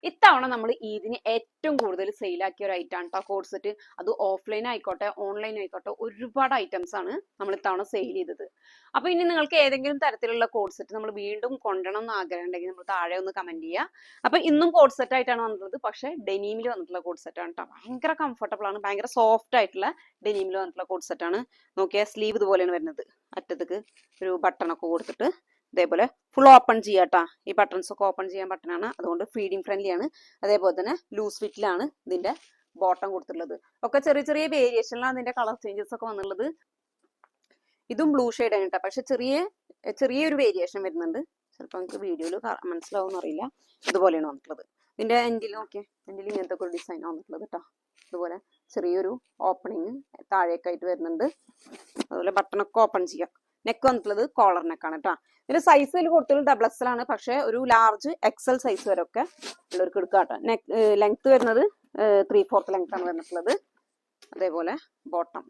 ഇത്തവണ നമ്മൾ ഇതിന് ഏറ്റവും കൂടുതൽ സെയിലാക്കിയ ഒരു ഐറ്റം ആണ് കേട്ടോ കോഡ് സെറ്റ്. അത് ഓഫ്ലൈൻ ആയിക്കോട്ടെ ഓൺലൈൻ ആയിക്കോട്ടെ ഒരുപാട് ഐറ്റംസ് ആണ് നമ്മൾ ഇത്തവണ സെയിൽ ചെയ്തത്. അപ്പൊ ഇനി നിങ്ങൾക്ക് ഏതെങ്കിലും തരത്തിലുള്ള കോഡ് സെറ്റ് നമ്മൾ വീണ്ടും കൊണ്ടുവരണം എന്ന് ആഗ്രഹം ഉണ്ടെങ്കിൽ നമ്മൾ താഴെ ഒന്ന് കമന്റ് ചെയ്യുക. അപ്പൊ ഇന്നും കോഡ് സെറ്റ് ആയിട്ടാണ് വന്നിട്ടുള്ളത്, പക്ഷേ ഡെനീമിൽ വന്നിട്ടുള്ള കോഡ് സെറ്റ് ആണ് കേട്ടോ. ഭയങ്കര കംഫർട്ടബിൾ ആണ്, ഭയങ്കര സോഫ്റ്റ് ആയിട്ടുള്ള ഡെനീമിൽ വന്നിട്ടുള്ള കോഡ് സെറ്റ് ആണ്. നോക്കിയാൽ സ്ലീവ് ഇതുപോലെയാണ് വരുന്നത്, അറ്റത്തേക്ക് ഒരു ബട്ടൺ ഒക്കെ കൊടുത്തിട്ട് അതേപോലെ ഫുൾ ഓപ്പൺ ചെയ്യാട്ടാ. ഈ ബട്ടൺസ് ഒക്കെ ഓപ്പൺ ചെയ്യാൻ ബട്ടണാണ്, അതുകൊണ്ട് ഫീഡിങ് ഫ്രണ്ട്ലി ആണ്. അതേപോലെ തന്നെ ലൂസ് ഫിറ്റിലാണ് ഇതിന്റെ ബോട്ടം കൊടുത്തിട്ടുള്ളത്. ഒക്കെ ചെറിയ ചെറിയ വേരിയേഷനിലാണ് ഇതിന്റെ കളർ ചേഞ്ചസ് ഒക്കെ വന്നുള്ളത്. ഇതും ബ്ലൂ ഷെയ്ഡ് ആണ് കേട്ടോ, പക്ഷെ ചെറിയൊരു വേരിയേഷൻ വരുന്നുണ്ട്. ചിലപ്പോൾ നമുക്ക് വീഡിയോയിൽ മനസ്സിലാവുമെന്ന് അറിയില്ല. ഇതുപോലെയാണ് വന്നിട്ടുള്ളത്. ഇതിന്റെ എൻഡിൽ നോക്കിയാൽ എൻഡിൽ ഇങ്ങനത്തെ ഒരു ഡിസൈൻ വന്നിട്ടുള്ളത് കേട്ടോ. ഇതുപോലെ ചെറിയൊരു ഓപ്പണിങ് താഴേക്കായിട്ട് വരുന്നുണ്ട്. അതുപോലെ ബട്ടണൊക്കെ ഓപ്പൺ ചെയ്യാം. നെക്ക് വന്നിട്ടുള്ളത് കോളർ നെക്കാണ് കേട്ടോ. ഇതിന്റെ സൈസിൽ കൊടുത്തുള്ള ഡബിൾ എക്സൽ ആണ്, പക്ഷെ ഒരു ലാർജ് എക്സൽ സൈസ് വരെ ഒക്കെ ഉള്ളവർക്ക് എടുക്കാം കേട്ടോ. നെക്ക് ലെങ്ത് വരുന്നത് 3/4 ലെങ്ത് ആണ് വന്നിട്ടുള്ളത്. അതേപോലെ ബോട്ടം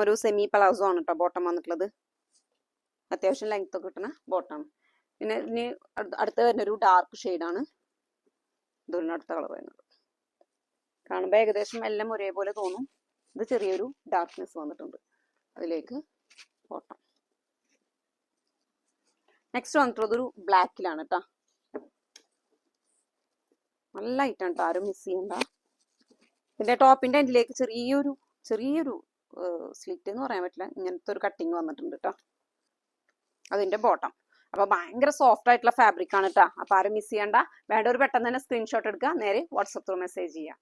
ഒരു സെമി പലാസോ ആണ് കേട്ടോ ബോട്ടം വന്നിട്ടുള്ളത്. അത്യാവശ്യം ലെങ്ത് ഒക്കെ കിട്ടുന്ന ബോട്ടം. പിന്നെ ഇനി അടുത്ത വരുന്ന ഒരു ഡാർക്ക് ഷെയ്ഡാണ് ഇതിന് അടുത്ത കളർ വരുന്നത്. കാണുമ്പോൾ ഏകദേശം എല്ലാം ഒരേപോലെ തോന്നും. ഇത് ചെറിയൊരു ഡാർക്ക്നെസ് വന്നിട്ടുണ്ട്. അതിലേക്ക് ബോട്ടം. നെക്സ്റ്റ് വന്നിട്ടുള്ളത് ഒരു ബ്ലാക്കിലാണ് കേട്ടോ. നല്ല ഐറ്റം കേട്ടോ, ആരും മിസ് ചെയ്യണ്ട. ഇതിന്റെ ടോപ്പിന്റെ എൻഡിലേക്ക് ചെറിയൊരു സ്ലിറ്റ് എന്ന് പറയാൻ പറ്റില്ല, ഇങ്ങനത്തെ ഒരു കട്ടിങ് വന്നിട്ടുണ്ട് കേട്ടോ. അതിന്റെ ബോട്ടം. അപ്പൊ ഭയങ്കര സോഫ്റ്റ് ആയിട്ടുള്ള ഫാബ്രിക് ആണ് കേട്ടോ. അപ്പൊ ആരും മിസ് ചെയ്യണ്ട. വേണ്ട ഒരു പെട്ടെന്ന് തന്നെ സ്ക്രീൻഷോട്ട് എടുക്കുക, നേരെ വാട്സപ്പ് ത്രൂ മെസ്സേജ് ചെയ്യാം.